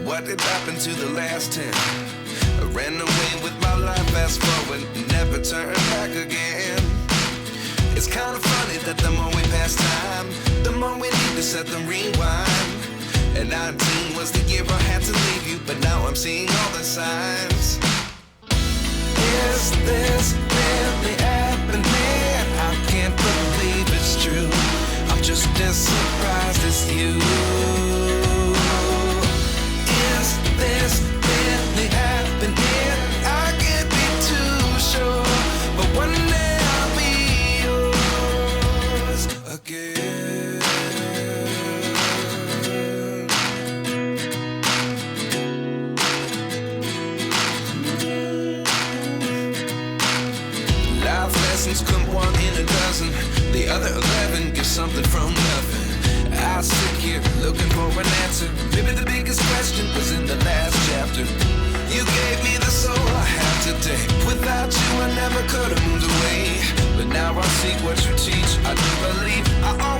what did happen to the last 10? I ran away with my life, fast forward, never turn back again. It's kind of funny that the more we pass time, the more we need to set the rewind. And 19 was the year I had to leave you, but now I'm seeing all the signs. Is this really happening? I can't believe it's true. I'm just as surprised as you. Is this really happening? I can't be too sure, but one day I'll be yours again. Life lessons come one in a dozen. The other 11 get something from nothing. I sit here looking for an answer. Maybe the biggest question was in the last chapter. You gave me the soul I have today. Without you I never could have moved away. But now I see what you teach. I do believe I always